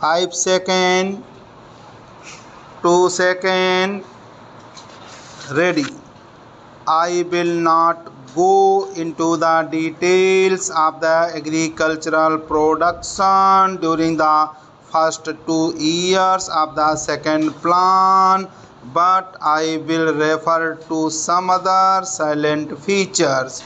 5 seconds, 2 seconds, ready. I will not go into the details of the agricultural production during the first 2 years of the second plan, but I will refer to some other silent features.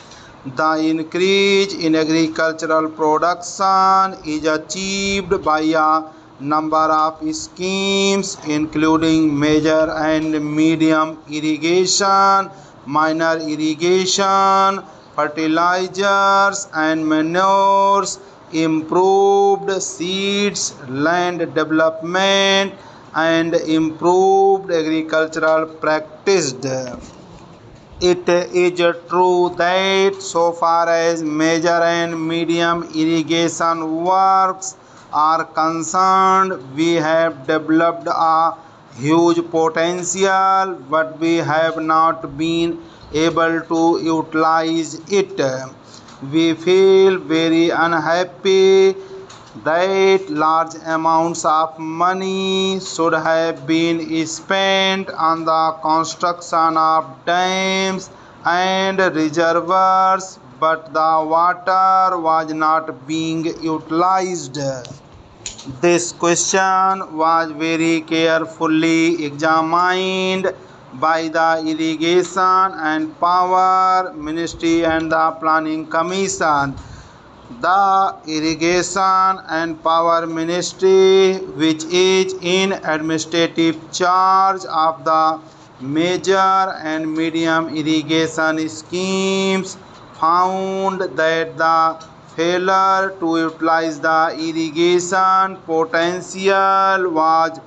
The increase in agricultural production is achieved by a number of schemes including major and medium irrigation, minor irrigation, fertilizers and manures, improved seeds, land development, and improved agricultural practices. It is true that so far as major and medium irrigation works are concerned, we have developed a huge potential, but we have not been able to utilize it. We feel very unhappy that large amounts of money should have been spent on the construction of dams and reservoirs, but the water was not being utilized. This question was very carefully examined by the Irrigation and Power Ministry and the Planning Commission. The Irrigation and Power Ministry, which is in administrative charge of the major and medium irrigation schemes, found that the failure to utilize the irrigation potential was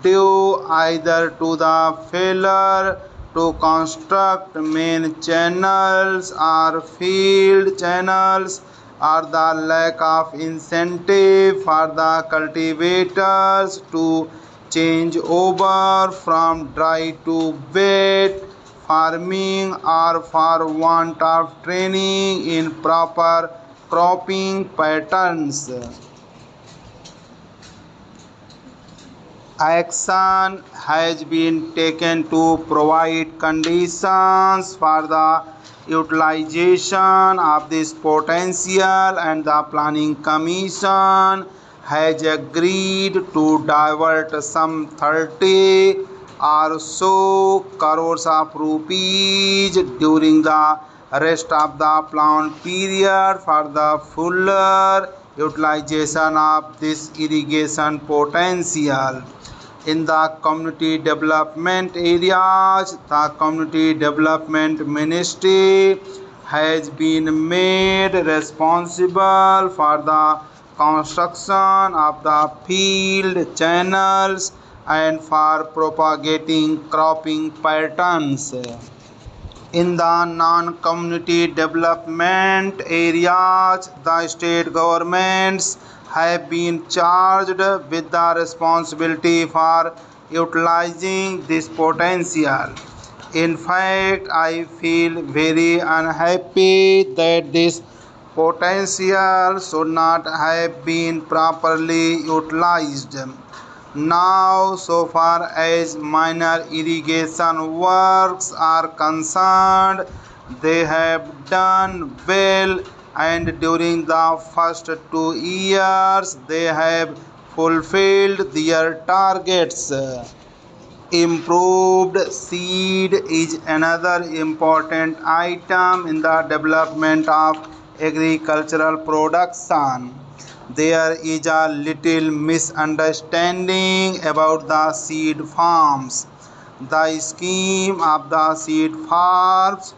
due either to the failure to construct main channels or field channels, or the lack of incentive for the cultivators to change over from dry to wet farming, or for want of training in proper cropping patterns. Action has been taken to provide conditions for the utilization of this potential, and the Planning Commission has agreed to divert some 30 or so crores of rupees during the rest of the plan period for the fuller utilization of this irrigation potential. In the community development areas, the Community Development Ministry has been made responsible for the construction of the field channels and for propagating cropping patterns. In the non-community development areas, the state governments have been charged with the responsibility for utilizing this potential. In fact, I feel very unhappy that this potential should not have been properly utilized. Now, so far as minor irrigation works are concerned, they have done well, and during the first 2 years they have fulfilled their targets. Improved seed is another important item in the development of agricultural production. There is a little misunderstanding about the seed farms. The scheme of the seed farms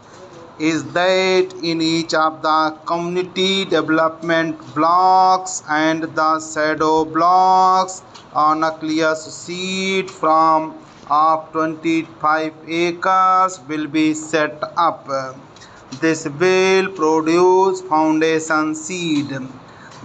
is that in each of the community development blocks and the shadow blocks, a nucleus seed farm of 25 acres will be set up. This will produce foundation seed.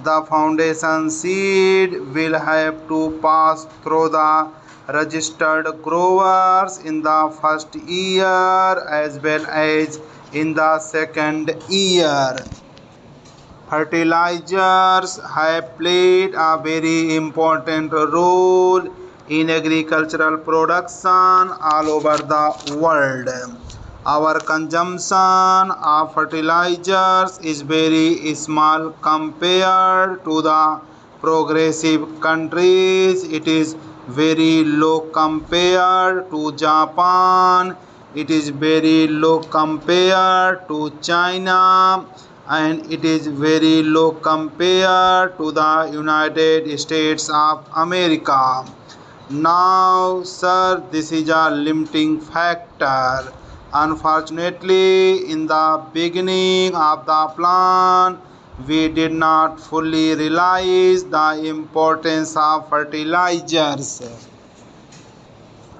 The foundation seed will have to pass through the registered growers in the first year as well as in the second year. Fertilizers have played a very important role in agricultural production all over the world. Our consumption of fertilizers is very small compared to the progressive countries. It is very low compared to Japan. It is very low compared to China, and it is very low compared to the United States of America. Now, sir, this is a limiting factor. Unfortunately, in the beginning of the plan, we did not fully realize the importance of fertilizers.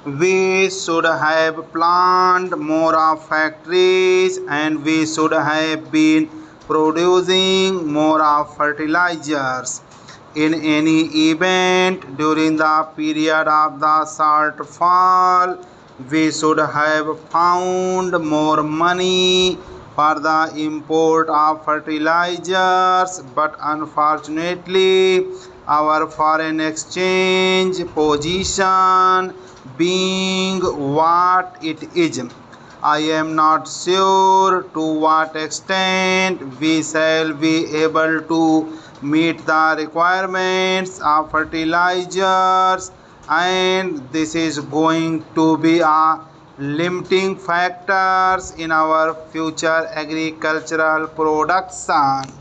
We should have planned more of factories, and we should have been producing more of fertilizers. In any event, during the period of the shortfall, we should have found more money for the import of fertilizers, but unfortunately, our foreign exchange position being what it is, I am not sure to what extent we shall be able to meet the requirements of fertilizers, and this is going to be a limiting factors in our future agricultural production.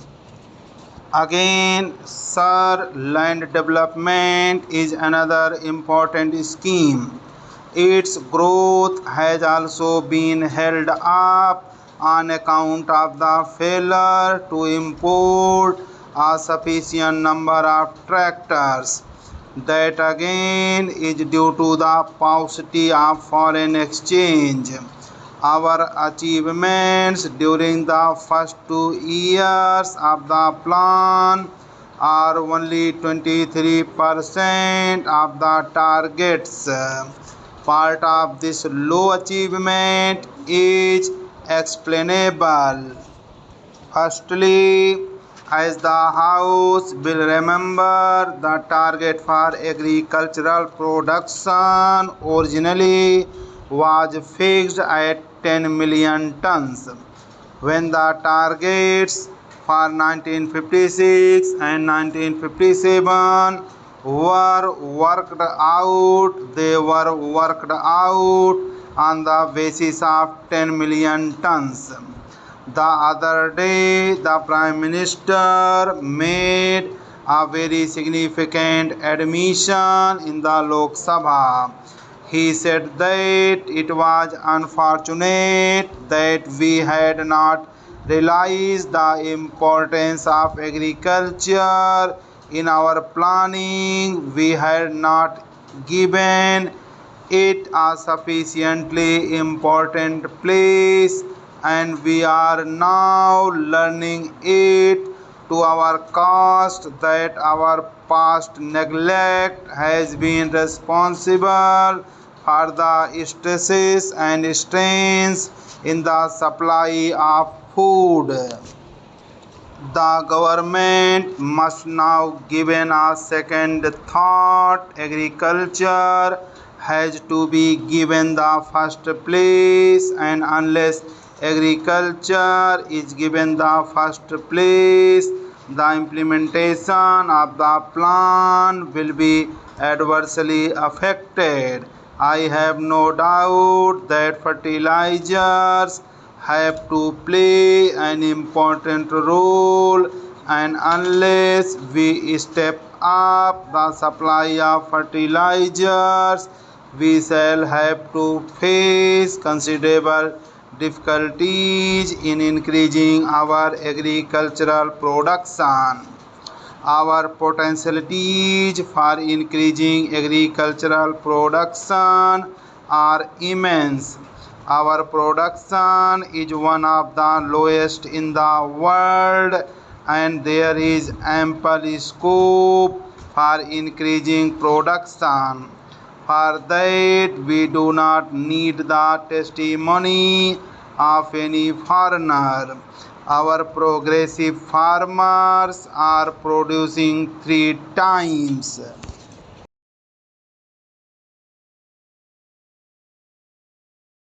Again, sir, land development is another important scheme. Its growth has also been held up on account of the failure to import a sufficient number of tractors. That again is due to the paucity of foreign exchange. Our achievements during the first 2 years of the plan are only 23% of the targets. Part of this low achievement is explainable. Firstly, as the House will remember, the target for agricultural production originally was fixed at 10 million tons. When the targets for 1956 and 1957 were worked out, they were worked out on the basis of 10 million tons. The other day, the Prime Minister made a very significant admission in the Lok Sabha. He said that it was unfortunate that we had not realized the importance of agriculture in our planning. We had not given it a sufficiently important place, and we are now learning it to our cost that our past neglect has been responsible for the stresses and strains in the supply of food. The government must now given a second thought. Agriculture has to be given the first place, and unless agriculture is given the first place, the implementation of the plan will be adversely affected. I have no doubt that fertilizers have to play an important role, and unless we step up the supply of fertilizers, we shall have to face considerable difficulties in increasing our agricultural production. Our potentialities for increasing agricultural production are immense. Our production is one of the lowest in the world, and there is ample scope for increasing production. For that, we do not need the testimony of any foreigner. Our progressive farmers are producing 3 times.